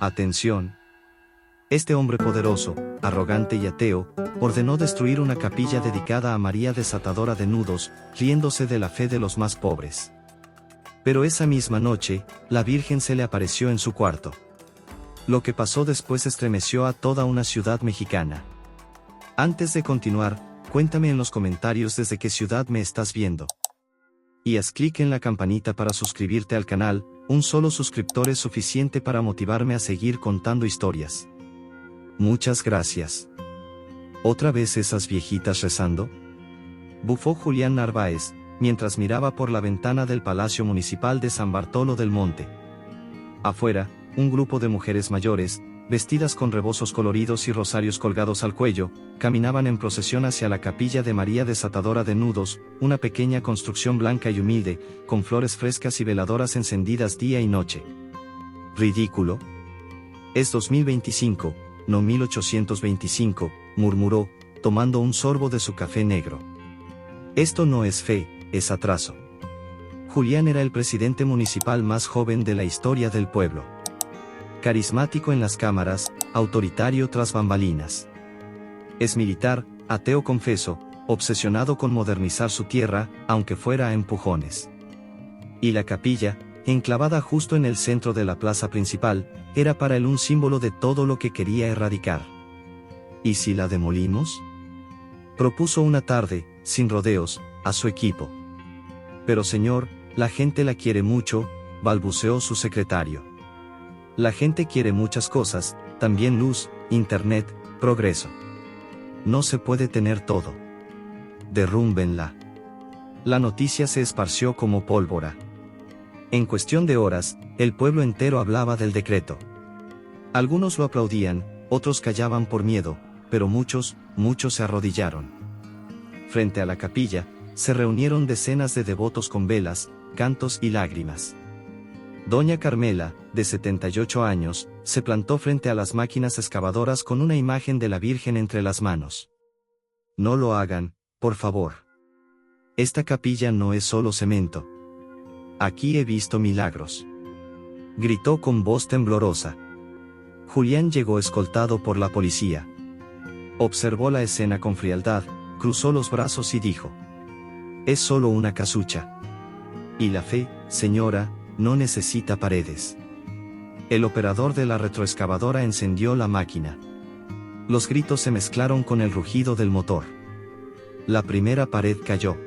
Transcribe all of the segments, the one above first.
Atención. Este hombre poderoso, arrogante y ateo, ordenó destruir una capilla dedicada a María Desatadora de Nudos, riéndose de la fe de los más pobres. Pero esa misma noche, la Virgen se le apareció en su cuarto. Lo que pasó después estremeció a toda una ciudad mexicana. Antes de continuar, cuéntame en los comentarios desde qué ciudad me estás viendo. Y haz clic en la campanita para suscribirte al canal, un solo suscriptor es suficiente para motivarme a seguir contando historias. Muchas gracias. ¿Otra vez esas viejitas rezando? Bufó Julián Narváez, mientras miraba por la ventana del Palacio Municipal de San Bartolo del Monte. Afuera, un grupo de mujeres mayores, vestidas con rebozos coloridos y rosarios colgados al cuello, caminaban en procesión hacia la capilla de María Desatadora de Nudos, una pequeña construcción blanca y humilde, con flores frescas y veladoras encendidas día y noche. Ridículo. Es 2025, no 1825, murmuró, tomando un sorbo de su café negro. Esto no es fe, es atraso. Julián era el presidente municipal más joven de la historia del pueblo. Carismático en las cámaras, autoritario tras bambalinas. Es militar, ateo confeso, obsesionado con modernizar su tierra, aunque fuera a empujones. Y la capilla, enclavada justo en el centro de la plaza principal, era para él un símbolo de todo lo que quería erradicar. ¿Y si la demolimos? Propuso una tarde, sin rodeos, a su equipo. Pero señor, la gente la quiere mucho, balbuceó su secretario. La gente quiere muchas cosas, también luz, internet, progreso. No se puede tener todo. Derrúmbenla. La noticia se esparció como pólvora. En cuestión de horas, el pueblo entero hablaba del decreto. Algunos lo aplaudían, otros callaban por miedo, pero muchos se arrodillaron. Frente a la capilla, se reunieron decenas de devotos con velas, cantos y lágrimas. Doña Carmela, de 78 años, se plantó frente a las máquinas excavadoras con una imagen de la Virgen entre las manos. No lo hagan, por favor. Esta capilla no es solo cemento. Aquí he visto milagros. Gritó con voz temblorosa. Julián llegó escoltado por la policía. Observó la escena con frialdad, cruzó los brazos y dijo: es solo una casucha. Y la fe, señora, no necesita paredes. El operador de la retroexcavadora encendió la máquina. Los gritos se mezclaron con el rugido del motor. La primera pared cayó.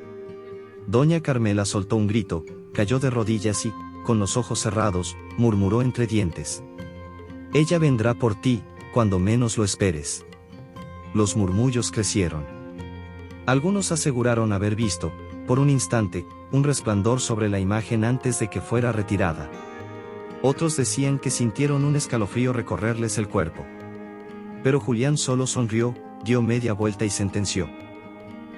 Doña Carmela soltó un grito, cayó de rodillas y, con los ojos cerrados, murmuró entre dientes: ella vendrá por ti, cuando menos lo esperes. Los murmullos crecieron. Algunos aseguraron haber visto, por un instante, un resplandor sobre la imagen antes de que fuera retirada. Otros decían que sintieron un escalofrío recorrerles el cuerpo. Pero Julián solo sonrió, dio media vuelta y sentenció: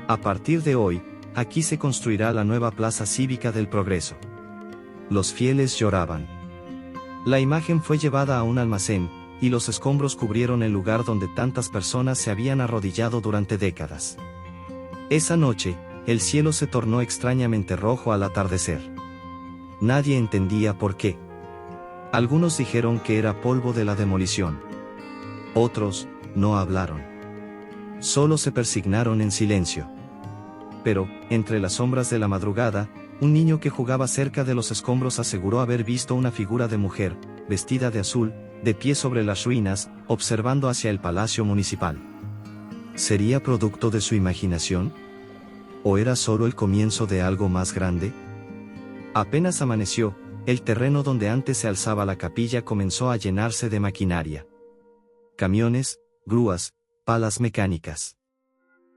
a partir de hoy, aquí se construirá la nueva Plaza Cívica del Progreso. Los fieles lloraban. La imagen fue llevada a un almacén, y los escombros cubrieron el lugar donde tantas personas se habían arrodillado durante décadas. Esa noche, el cielo se tornó extrañamente rojo al atardecer. Nadie entendía por qué. Algunos dijeron que era polvo de la demolición. Otros, no hablaron. Solo se persignaron en silencio. Pero, entre las sombras de la madrugada, un niño que jugaba cerca de los escombros aseguró haber visto una figura de mujer, vestida de azul, de pie sobre las ruinas, observando hacia el Palacio Municipal. ¿Sería producto de su imaginación? ¿O era solo el comienzo de algo más grande? Apenas amaneció, el terreno donde antes se alzaba la capilla comenzó a llenarse de maquinaria. Camiones, grúas, palas mecánicas.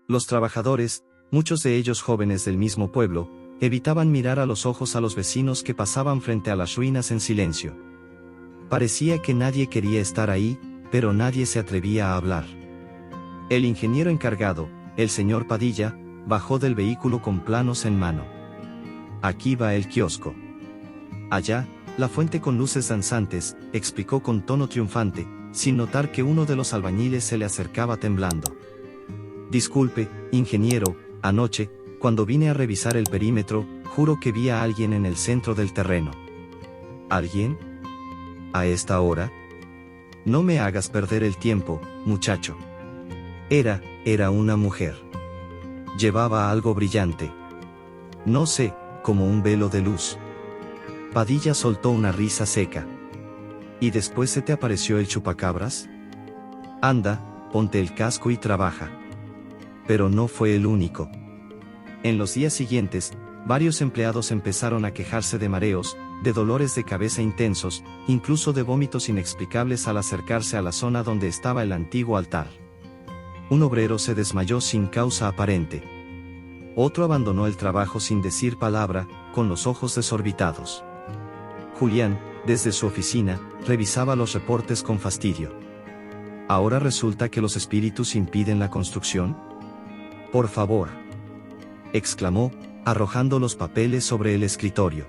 Los trabajadores, muchos de ellos jóvenes del mismo pueblo, evitaban mirar a los ojos a los vecinos que pasaban frente a las ruinas en silencio. Parecía que nadie quería estar ahí, pero nadie se atrevía a hablar. El ingeniero encargado, el señor Padilla, bajó del vehículo con planos en mano. Aquí va el kiosco. Allá, la fuente con luces danzantes, explicó con tono triunfante, sin notar que uno de los albañiles se le acercaba temblando. Disculpe, ingeniero, anoche, cuando vine a revisar el perímetro, juro que vi a alguien en el centro del terreno. ¿Alguien? ¿A esta hora? No me hagas perder el tiempo, muchacho. Era una mujer. Llevaba algo brillante. No sé, como un velo de luz. Padilla soltó una risa seca. ¿Y después se te apareció el chupacabras? Anda, ponte el casco y trabaja. Pero no fue el único. En los días siguientes, varios empleados empezaron a quejarse de mareos, de dolores de cabeza intensos, incluso de vómitos inexplicables al acercarse a la zona donde estaba el antiguo altar. Un obrero se desmayó sin causa aparente. Otro abandonó el trabajo sin decir palabra, con los ojos desorbitados. Julián, desde su oficina, revisaba los reportes con fastidio. ¿Ahora resulta que los espíritus impiden la construcción? Por favor, exclamó, arrojando los papeles sobre el escritorio.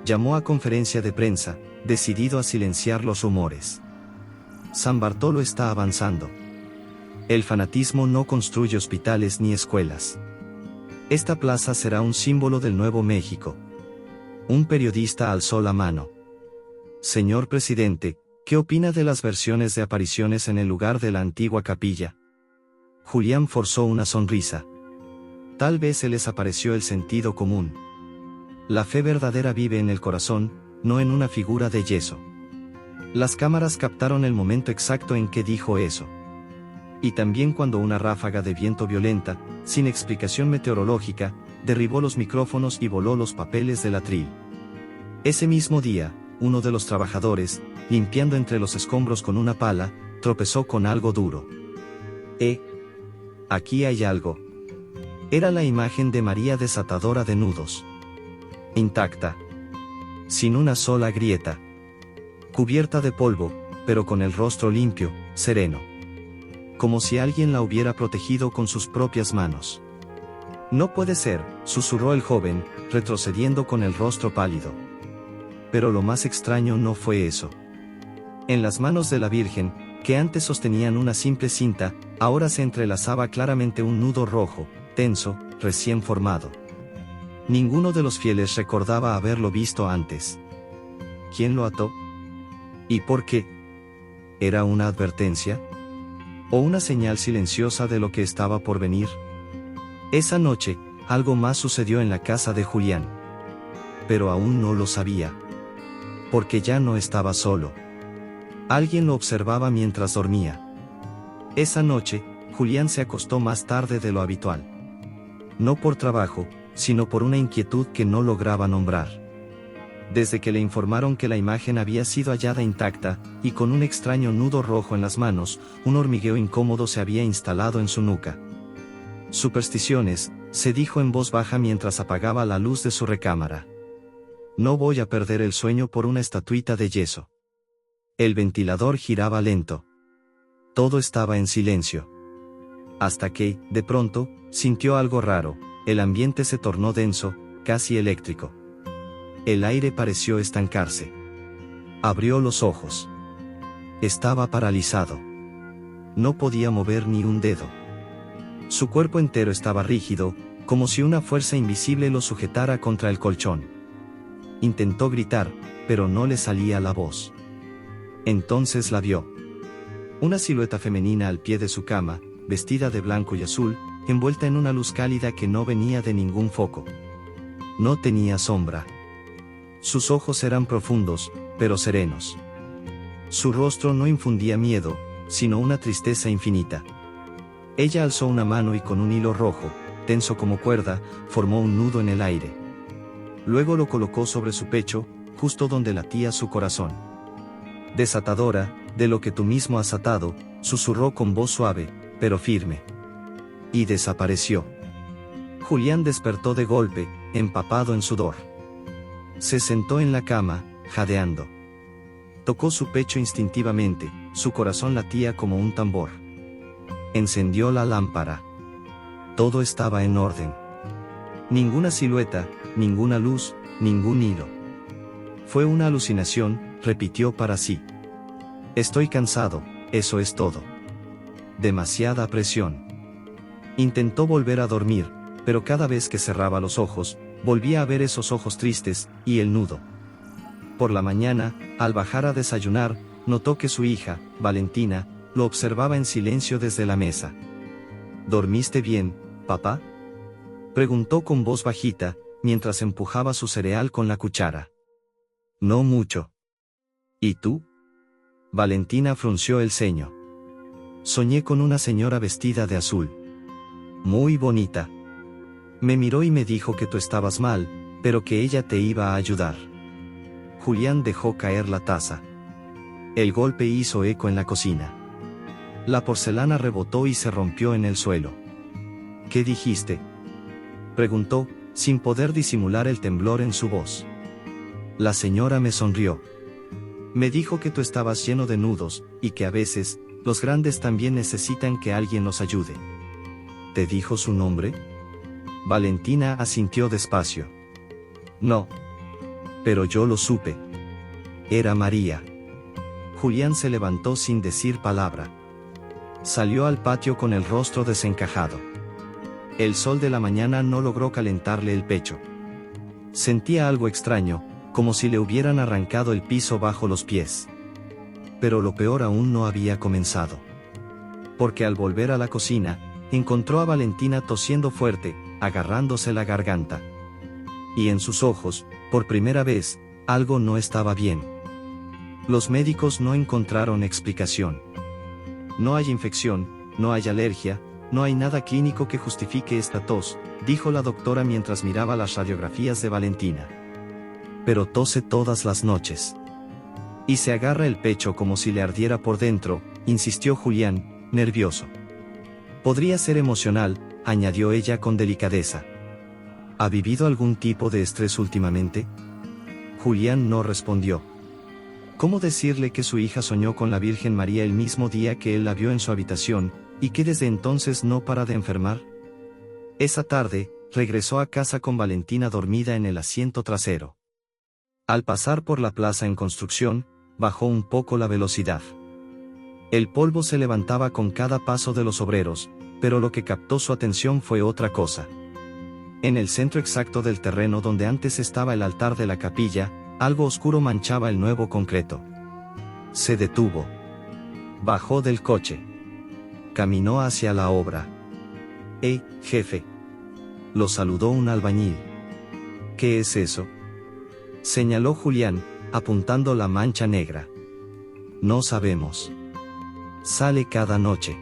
Llamó a conferencia de prensa, decidido a silenciar los rumores. San Bartolo está avanzando. El fanatismo no construye hospitales ni escuelas. Esta plaza será un símbolo del nuevo México. Un periodista alzó la mano. Señor presidente, ¿qué opina de las versiones de apariciones en el lugar de la antigua capilla? Julián forzó una sonrisa. Tal vez se les apareció el sentido común. La fe verdadera vive en el corazón, no en una figura de yeso. Las cámaras captaron el momento exacto en que dijo eso. Y también cuando una ráfaga de viento violenta, sin explicación meteorológica, derribó los micrófonos y voló los papeles del atril. Ese mismo día, uno de los trabajadores, limpiando entre los escombros con una pala, tropezó con algo duro. Aquí hay algo. Era la imagen de María desatadora de nudos. Intacta. Sin una sola grieta. Cubierta de polvo, pero con el rostro limpio, sereno. Como si alguien la hubiera protegido con sus propias manos. No puede ser, susurró el joven, retrocediendo con el rostro pálido. Pero lo más extraño no fue eso. En las manos de la Virgen, que antes sostenían una simple cinta, ahora se entrelazaba claramente un nudo rojo, tenso, recién formado. Ninguno de los fieles recordaba haberlo visto antes. ¿Quién lo ató? ¿Y por qué? ¿Era una advertencia? ¿O una señal silenciosa de lo que estaba por venir? Esa noche, algo más sucedió en la casa de Julián. Pero aún no lo sabía. Porque ya no estaba solo. Alguien lo observaba mientras dormía. Esa noche, Julián se acostó más tarde de lo habitual. No por trabajo, sino por una inquietud que no lograba nombrar. Desde que le informaron que la imagen había sido hallada intacta, y con un extraño nudo rojo en las manos, un hormigueo incómodo se había instalado en su nuca. Supersticiones, se dijo en voz baja mientras apagaba la luz de su recámara. No voy a perder el sueño por una estatuita de yeso. El ventilador giraba lento. Todo estaba en silencio. Hasta que, de pronto, sintió algo raro, el ambiente se tornó denso, casi eléctrico. El aire pareció estancarse. Abrió los ojos. Estaba paralizado. No podía mover ni un dedo. Su cuerpo entero estaba rígido, como si una fuerza invisible lo sujetara contra el colchón. Intentó gritar, pero no le salía la voz. Entonces la vio. Una silueta femenina al pie de su cama, vestida de blanco y azul, envuelta en una luz cálida que no venía de ningún foco. No tenía sombra. Sus ojos eran profundos, pero serenos. Su rostro no infundía miedo, sino una tristeza infinita. Ella alzó una mano y con un hilo rojo, tenso como cuerda, formó un nudo en el aire. Luego lo colocó sobre su pecho, justo donde latía su corazón. Desatadora, de lo que tú mismo has atado, susurró con voz suave, pero firme. Y desapareció. Julián despertó de golpe, empapado en sudor. Se sentó en la cama, jadeando. Tocó su pecho instintivamente, su corazón latía como un tambor. Encendió la lámpara. Todo estaba en orden. Ninguna silueta, ninguna luz, ningún hilo. Fue una alucinación, repitió para sí. Estoy cansado, eso es todo. Demasiada presión. Intentó volver a dormir, pero cada vez que cerraba los ojos, volvía a ver esos ojos tristes, y el nudo. Por la mañana, al bajar a desayunar, notó que su hija, Valentina, lo observaba en silencio desde la mesa. ¿Dormiste bien, papá?, preguntó con voz bajita, mientras empujaba su cereal con la cuchara. No mucho. ¿Y tú? Valentina frunció el ceño. Soñé con una señora vestida de azul. Muy bonita. Me miró y me dijo que tú estabas mal, pero que ella te iba a ayudar. Julián dejó caer la taza. El golpe hizo eco en la cocina. La porcelana rebotó y se rompió en el suelo. ¿Qué dijiste?, preguntó, sin poder disimular el temblor en su voz. La señora me sonrió. Me dijo que tú estabas lleno de nudos, y que a veces, los grandes también necesitan que alguien los ayude. ¿Te dijo su nombre? Valentina asintió despacio. No. Pero yo lo supe. Era María. Julián se levantó sin decir palabra. Salió al patio con el rostro desencajado. El sol de la mañana no logró calentarle el pecho. Sentía algo extraño, como si le hubieran arrancado el piso bajo los pies. Pero lo peor aún no había comenzado. Porque al volver a la cocina, encontró a Valentina tosiendo fuerte, agarrándose la garganta. Y en sus ojos, por primera vez, algo no estaba bien. Los médicos no encontraron explicación. No hay infección, no hay alergia, no hay nada clínico que justifique esta tos, dijo la doctora mientras miraba las radiografías de Valentina. Pero tose todas las noches. Y se agarra el pecho como si le ardiera por dentro, insistió Julián, nervioso. Podría ser emocional, añadió ella con delicadeza. ¿Ha vivido algún tipo de estrés últimamente? Julián no respondió. ¿Cómo decirle que su hija soñó con la Virgen María el mismo día que él la vio en su habitación, y que desde entonces no para de enfermar? Esa tarde, regresó a casa con Valentina dormida en el asiento trasero. Al pasar por la plaza en construcción, bajó un poco la velocidad. El polvo se levantaba con cada paso de los obreros, pero lo que captó su atención fue otra cosa. En el centro exacto del terreno donde antes estaba el altar de la capilla, algo oscuro manchaba el nuevo concreto. Se detuvo. Bajó del coche. Caminó hacia la obra. Jefe. Lo saludó un albañil. ¿Qué es eso?, señaló Julián, apuntando la mancha negra. No sabemos. Sale cada noche.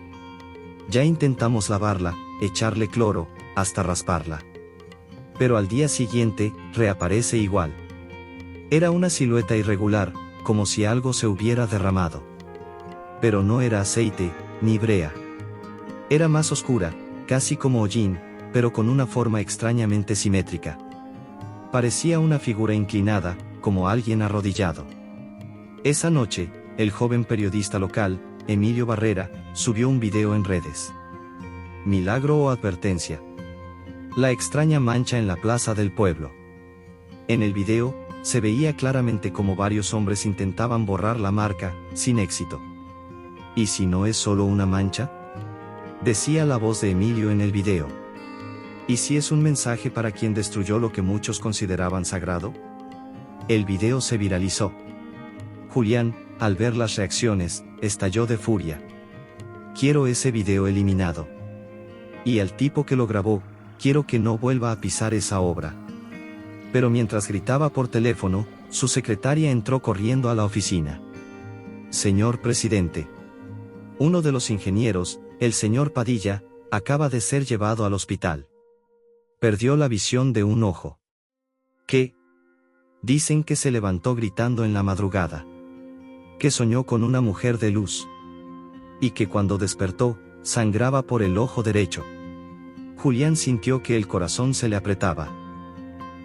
Ya intentamos lavarla, echarle cloro, hasta rasparla. Pero al día siguiente, reaparece igual. Era una silueta irregular, como si algo se hubiera derramado. Pero no era aceite, ni brea. Era más oscura, casi como hollín, pero con una forma extrañamente simétrica. Parecía una figura inclinada, como alguien arrodillado. Esa noche, el joven periodista local, Emilio Barrera, subió un video en redes. ¿Milagro o advertencia? La extraña mancha en la plaza del pueblo. En el video, se veía claramente como varios hombres intentaban borrar la marca, sin éxito. ¿Y si no es solo una mancha?, decía la voz de Emilio en el video. ¿Y si es un mensaje para quien destruyó lo que muchos consideraban sagrado? El video se viralizó. Julián, al ver las reacciones, estalló de furia. Quiero ese video eliminado. Y al tipo que lo grabó, quiero que no vuelva a pisar esa obra. Pero mientras gritaba por teléfono, su secretaria entró corriendo a la oficina. Señor presidente. Uno de los ingenieros, el señor Padilla, acaba de ser llevado al hospital. Perdió la visión de un ojo. ¿Qué? Dicen que se levantó gritando en la madrugada. Que soñó con una mujer de luz. Y que cuando despertó, sangraba por el ojo derecho. Julián sintió que el corazón se le apretaba.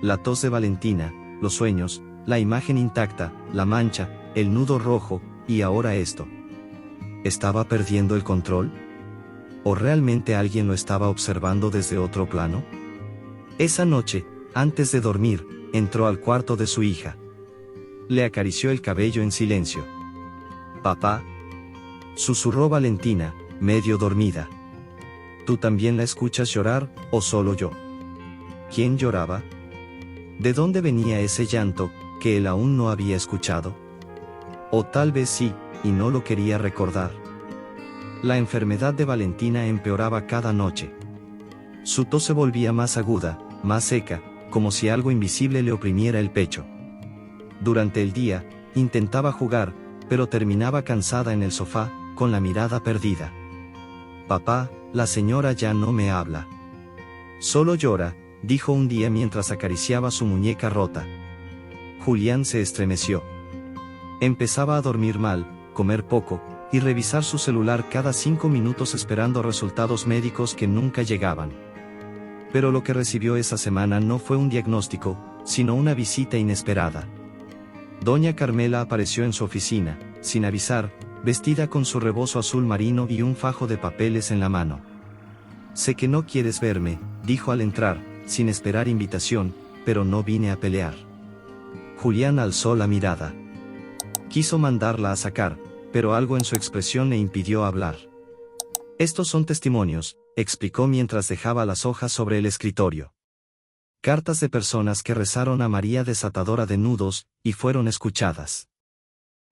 La tos de Valentina, los sueños, la imagen intacta, la mancha, el nudo rojo, y ahora esto. ¿Estaba perdiendo el control? ¿O realmente alguien lo estaba observando desde otro plano? Esa noche, antes de dormir, entró al cuarto de su hija. Le acarició el cabello en silencio. «Papá», susurró Valentina, medio dormida. ¿Tú también la escuchas llorar, o solo yo? ¿Quién lloraba? ¿De dónde venía ese llanto, que él aún no había escuchado? O tal vez sí, y no lo quería recordar. La enfermedad de Valentina empeoraba cada noche. Su tos se volvía más aguda, más seca, como si algo invisible le oprimiera el pecho. Durante el día, intentaba jugar, pero terminaba cansada en el sofá, con la mirada perdida. «Papá, la señora ya no me habla. Solo llora», dijo un día mientras acariciaba su muñeca rota. Julián se estremeció. Empezaba a dormir mal, comer poco, y revisar su celular cada 5 minutos esperando resultados médicos que nunca llegaban. Pero lo que recibió esa semana no fue un diagnóstico, sino una visita inesperada. Doña Carmela apareció en su oficina, sin avisar, vestida con su rebozo azul marino y un fajo de papeles en la mano. «Sé que no quieres verme», dijo al entrar, sin esperar invitación, «pero no vine a pelear». Julián alzó la mirada. Quiso mandarla a sacar, pero algo en su expresión le impidió hablar. «Estos son testimonios», explicó mientras dejaba las hojas sobre el escritorio. «Cartas de personas que rezaron a María desatadora de nudos, y fueron escuchadas.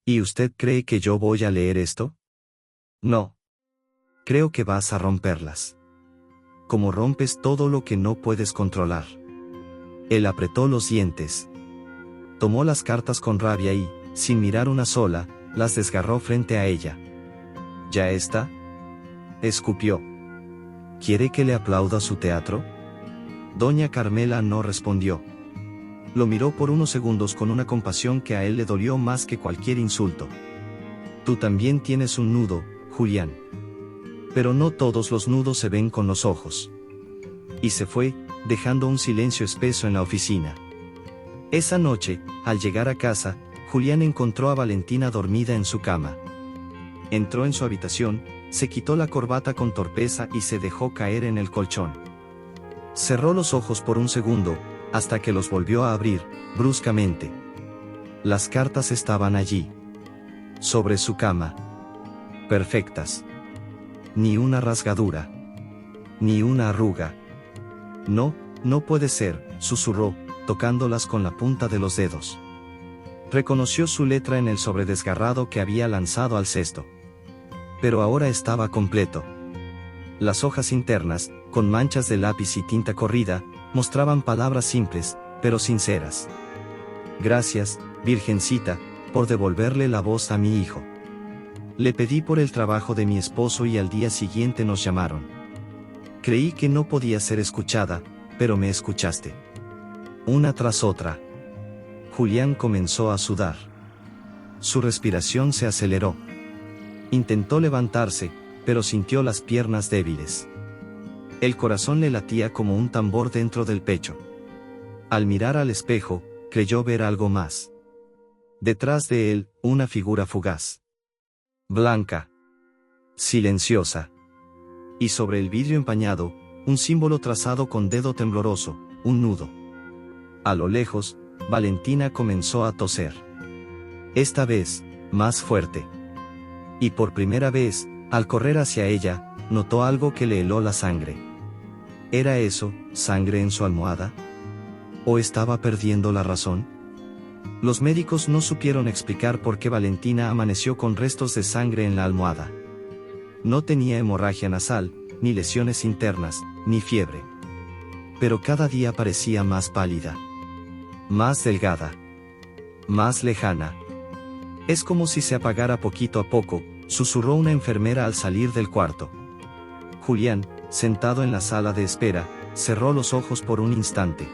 ¿Y usted cree que yo voy a leer esto? No. Creo que vas a romperlas. Como rompes todo lo que no puedes controlar». Él apretó los dientes. Tomó las cartas con rabia y, sin mirar una sola, las desgarró frente a ella. «¿Ya está?», escupió. «¿Quiere que le aplauda su teatro?». Doña Carmela no respondió. Lo miró por unos segundos con una compasión que a él le dolió más que cualquier insulto. «Tú también tienes un nudo, Julián. Pero no todos los nudos se ven con los ojos». Y se fue, dejando un silencio espeso en la oficina. Esa noche, al llegar a casa, Julián encontró a Valentina dormida en su cama. Entró en su habitación, se quitó la corbata con torpeza y se dejó caer en el colchón. Cerró los ojos por un segundo, hasta que los volvió a abrir, bruscamente. Las cartas estaban allí. Sobre su cama. Perfectas. Ni una rasgadura. Ni una arruga. «No, no puede ser», susurró, tocándolas con la punta de los dedos. Reconoció su letra en el sobre desgarrado que había lanzado al cesto. Pero ahora estaba completo. Las hojas internas, con manchas de lápiz y tinta corrida, mostraban palabras simples, pero sinceras. «Gracias, Virgencita, por devolverle la voz a mi hijo. Le pedí por el trabajo de mi esposo y al día siguiente nos llamaron. Creí que no podía ser escuchada, pero me escuchaste. Una tras otra». Julián comenzó a sudar. Su respiración se aceleró. Intentó levantarse, pero sintió las piernas débiles. El corazón le latía como un tambor dentro del pecho. Al mirar al espejo, creyó ver algo más. Detrás de él, una figura fugaz. Blanca. Silenciosa. Y sobre el vidrio empañado, un símbolo trazado con dedo tembloroso, un nudo. A lo lejos, Valentina comenzó a toser. Esta vez, más fuerte. Y por primera vez, al correr hacia ella, notó algo que le heló la sangre. ¿Era eso, sangre en su almohada? ¿O estaba perdiendo la razón? Los médicos no supieron explicar por qué Valentina amaneció con restos de sangre en la almohada. No tenía hemorragia nasal, ni lesiones internas, ni fiebre. Pero cada día parecía más pálida. Más delgada. Más lejana. «Es como si se apagara poquito a poco», susurró una enfermera al salir del cuarto. Julián, sentado en la sala de espera, cerró los ojos por un instante.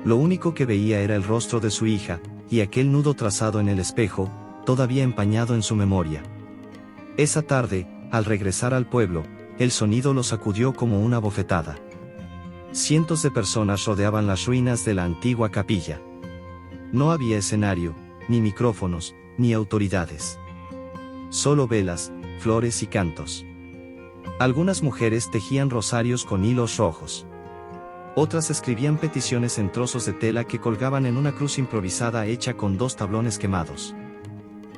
Lo único que veía era el rostro de su hija, y aquel nudo trazado en el espejo, todavía empañado en su memoria. Esa tarde, al regresar al pueblo, el sonido lo sacudió como una bofetada. Cientos de personas rodeaban las ruinas de la antigua capilla. No había escenario, ni micrófonos, ni autoridades. Solo velas, flores y cantos. Algunas mujeres tejían rosarios con hilos rojos. Otras escribían peticiones en trozos de tela que colgaban en una cruz improvisada hecha con 2 tablones quemados.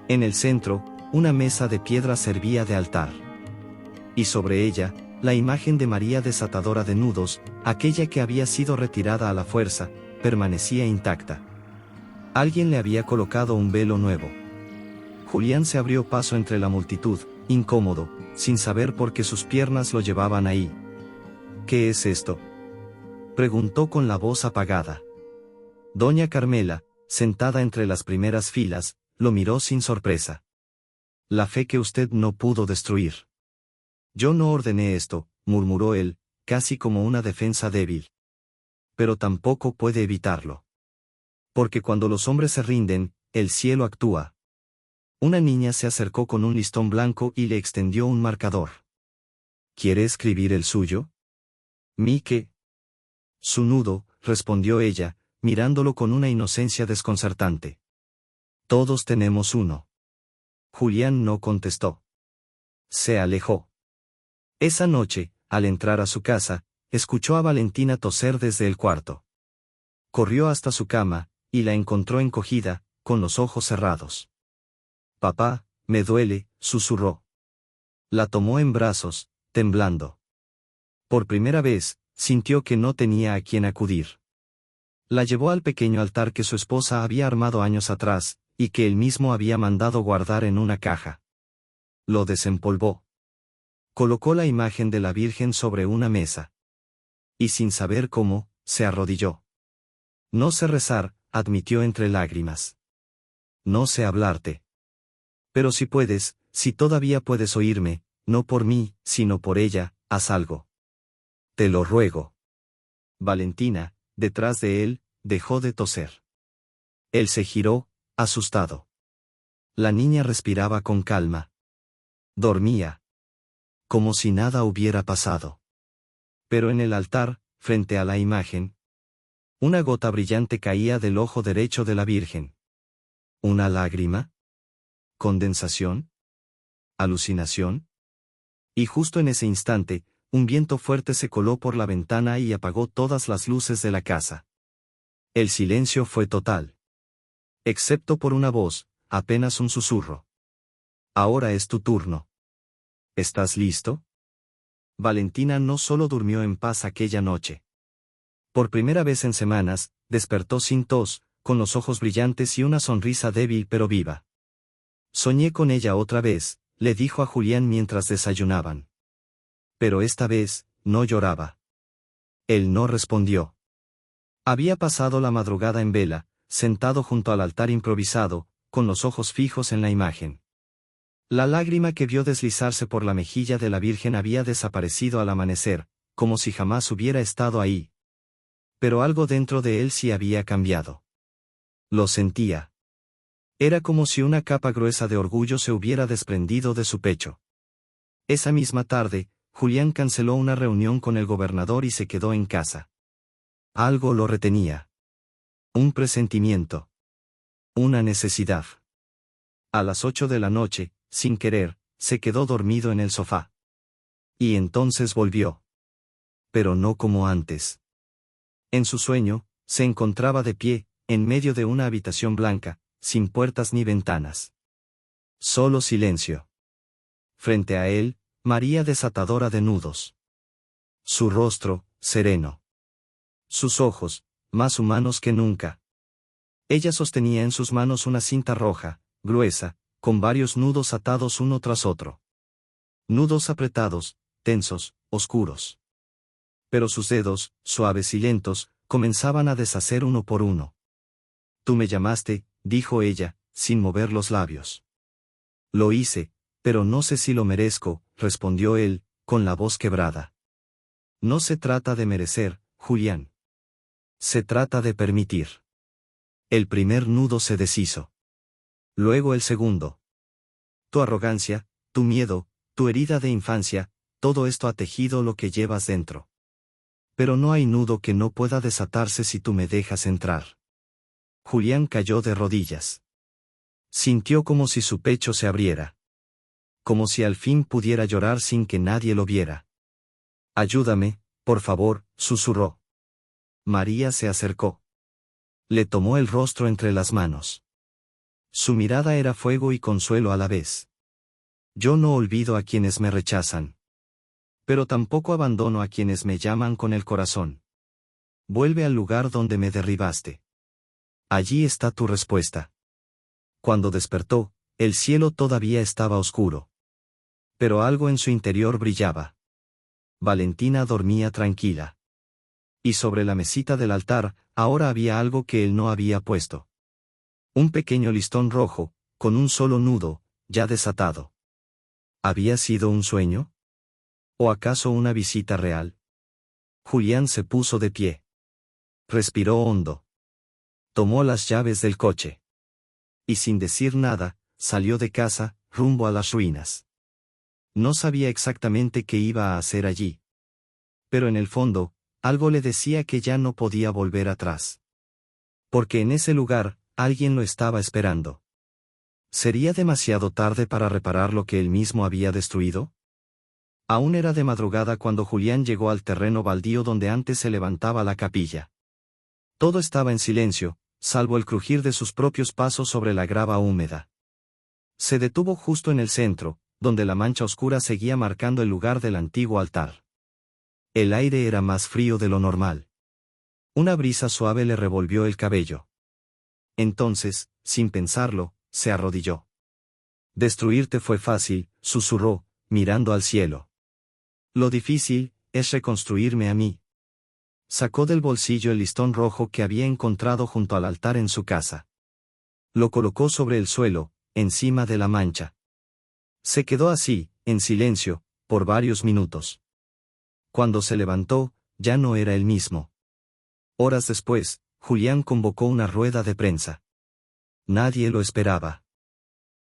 En el centro, una mesa de piedra servía de altar. Y sobre ella, la imagen de María desatadora de nudos, aquella que había sido retirada a la fuerza, permanecía intacta. Alguien le había colocado un velo nuevo. Julián se abrió paso entre la multitud, incómodo, sin saber por qué sus piernas lo llevaban ahí. ¿Qué es esto?, preguntó con la voz apagada. Doña Carmela, sentada entre las primeras filas, lo miró sin sorpresa. La fe que usted no pudo destruir. Yo no ordené esto, murmuró él, casi como una defensa débil. Pero tampoco puede evitarlo. Porque cuando los hombres se rinden, el cielo actúa. Una niña se acercó con un listón blanco y le extendió un marcador. ¿Quiere escribir el suyo? ¿Qué? Su nudo, respondió ella, mirándolo con una inocencia desconcertante. Todos tenemos uno. Julián no contestó. Se alejó. Esa noche, al entrar a su casa, escuchó a Valentina toser desde el cuarto. Corrió hasta su cama, y la encontró encogida, con los ojos cerrados. Papá, me duele, susurró. La tomó en brazos, temblando. Por primera vez, sintió que no tenía a quien acudir. La llevó al pequeño altar que su esposa había armado años atrás, y que él mismo había mandado guardar en una caja. Lo desempolvó. Colocó la imagen de la Virgen sobre una mesa. Y sin saber cómo, se arrodilló. No sé rezar, admitió entre lágrimas. No sé hablarte. Pero si puedes, si todavía puedes oírme, no por mí, sino por ella, haz algo. Te lo ruego. Valentina, detrás de él, dejó de toser. Él se giró, asustado. La niña respiraba con calma. Dormía. Como si nada hubiera pasado. Pero en el altar, frente a la imagen, una gota brillante caía del ojo derecho de la Virgen. ¿Una lágrima? ¿Condensación? ¿Alucinación? Y justo en ese instante, un viento fuerte se coló por la ventana y apagó todas las luces de la casa. El silencio fue total. Excepto por una voz, apenas un susurro. Ahora es tu turno. ¿Estás listo? Valentina no solo durmió en paz aquella noche. Por primera vez en semanas, despertó sin tos, con los ojos brillantes y una sonrisa débil pero viva. Soñé con ella otra vez, le dijo a Julián mientras desayunaban. Pero esta vez, no lloraba. Él no respondió. Había pasado la madrugada en vela, sentado junto al altar improvisado, con los ojos fijos en la imagen. La lágrima que vio deslizarse por la mejilla de la Virgen había desaparecido al amanecer, como si jamás hubiera estado ahí. Pero algo dentro de él sí había cambiado. Lo sentía. Era como si una capa gruesa de orgullo se hubiera desprendido de su pecho. Esa misma tarde, Julián canceló una reunión con el gobernador y se quedó en casa. Algo lo retenía. Un presentimiento. Una necesidad. A las 8 de la noche, sin querer, se quedó dormido en el sofá. Y entonces volvió. Pero no como antes. En su sueño, se encontraba de pie, en medio de una habitación blanca, sin puertas ni ventanas. Solo silencio. Frente a él, María desatadora de nudos. Su rostro, sereno. Sus ojos, más humanos que nunca. Ella sostenía en sus manos una cinta roja, gruesa, con varios nudos atados uno tras otro. Nudos apretados, tensos, oscuros. Pero sus dedos, suaves y lentos, comenzaban a deshacer uno por uno. Tú me llamaste, dijo ella, sin mover los labios. Lo hice, pero no sé si lo merezco, respondió él, con la voz quebrada. No se trata de merecer, Julián. Se trata de permitir. El primer nudo se deshizo. Luego el segundo. Tu arrogancia, tu miedo, tu herida de infancia, todo esto ha tejido lo que llevas dentro. Pero no hay nudo que no pueda desatarse si tú me dejas entrar. Julián cayó de rodillas. Sintió como si su pecho se abriera. Como si al fin pudiera llorar sin que nadie lo viera. Ayúdame, por favor, susurró. María se acercó. Le tomó el rostro entre las manos. Su mirada era fuego y consuelo a la vez. Yo no olvido a quienes me rechazan. Pero tampoco abandono a quienes me llaman con el corazón. Vuelve al lugar donde me derribaste. Allí está tu respuesta. Cuando despertó, el cielo todavía estaba oscuro. Pero algo en su interior brillaba. Valentina dormía tranquila. Y sobre la mesita del altar, ahora había algo que él no había puesto. Un pequeño listón rojo, con un solo nudo, ya desatado. ¿Había sido un sueño? ¿O acaso una visita real? Julián se puso de pie. Respiró hondo. Tomó las llaves del coche. Y sin decir nada, salió de casa, rumbo a las ruinas. No sabía exactamente qué iba a hacer allí. Pero en el fondo, algo le decía que ya no podía volver atrás. Porque en ese lugar, alguien lo estaba esperando. ¿Sería demasiado tarde para reparar lo que él mismo había destruido? Aún era de madrugada cuando Julián llegó al terreno baldío donde antes se levantaba la capilla. Todo estaba en silencio, salvo el crujir de sus propios pasos sobre la grava húmeda. Se detuvo justo en el centro, donde la mancha oscura seguía marcando el lugar del antiguo altar. El aire era más frío de lo normal. Una brisa suave le revolvió el cabello. Entonces, sin pensarlo, se arrodilló. Destruirte fue fácil, susurró, mirando al cielo. Lo difícil, es reconstruirme a mí. Sacó del bolsillo el listón rojo que había encontrado junto al altar en su casa. Lo colocó sobre el suelo, encima de la mancha. Se quedó así, en silencio, por varios minutos. Cuando se levantó, ya no era el mismo. Horas después, Julián convocó una rueda de prensa. Nadie lo esperaba.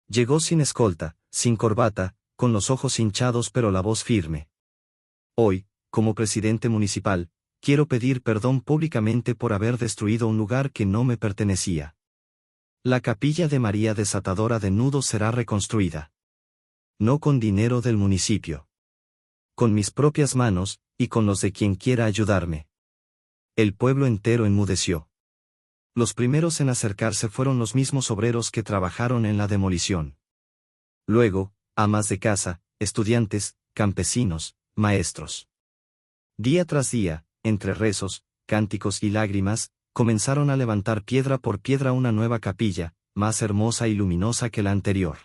Llegó sin escolta, sin corbata, con los ojos hinchados pero la voz firme. Hoy, como presidente municipal, quiero pedir perdón públicamente por haber destruido un lugar que no me pertenecía. La capilla de María Desatadora de Nudos será reconstruida. No con dinero del municipio. Con mis propias manos, y con los de quien quiera ayudarme. El pueblo entero enmudeció. Los primeros en acercarse fueron los mismos obreros que trabajaron en la demolición. Luego, amas de casa, estudiantes, campesinos, maestros. Día tras día, entre rezos, cánticos y lágrimas, comenzaron a levantar piedra por piedra una nueva capilla, más hermosa y luminosa que la anterior.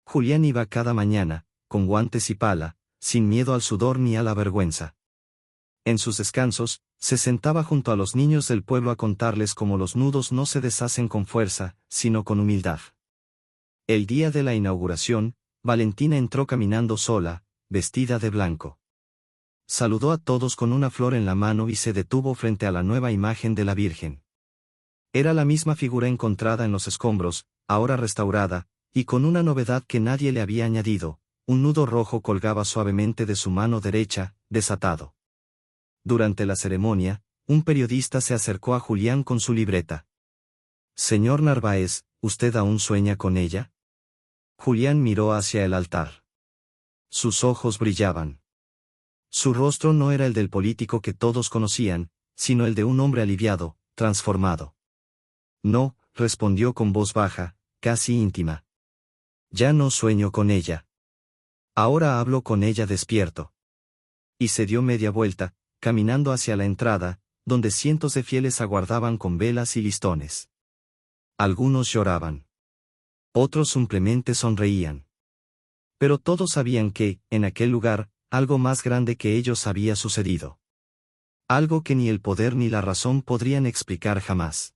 Julián iba cada mañana, con guantes y pala, sin miedo al sudor ni a la vergüenza. En sus descansos, se sentaba junto a los niños del pueblo a contarles cómo los nudos no se deshacen con fuerza, sino con humildad. El día de la inauguración, Valentina entró caminando sola, vestida de blanco. Saludó a todos con una flor en la mano y se detuvo frente a la nueva imagen de la Virgen. Era la misma figura encontrada en los escombros, ahora restaurada, y con una novedad que nadie le había añadido: un nudo rojo colgaba suavemente de su mano derecha, desatado. Durante la ceremonia, un periodista se acercó a Julián con su libreta. «Señor Narváez, ¿usted aún sueña con ella?» Julián miró hacia el altar. Sus ojos brillaban. Su rostro no era el del político que todos conocían, sino el de un hombre aliviado, transformado. «No», respondió con voz baja, casi íntima. «Ya no sueño con ella. Ahora hablo con ella despierto». Y se dio media vuelta, caminando hacia la entrada, donde cientos de fieles aguardaban con velas y listones. Algunos lloraban. Otros simplemente sonreían. Pero todos sabían que, en aquel lugar, algo más grande que ellos había sucedido. Algo que ni el poder ni la razón podrían explicar jamás.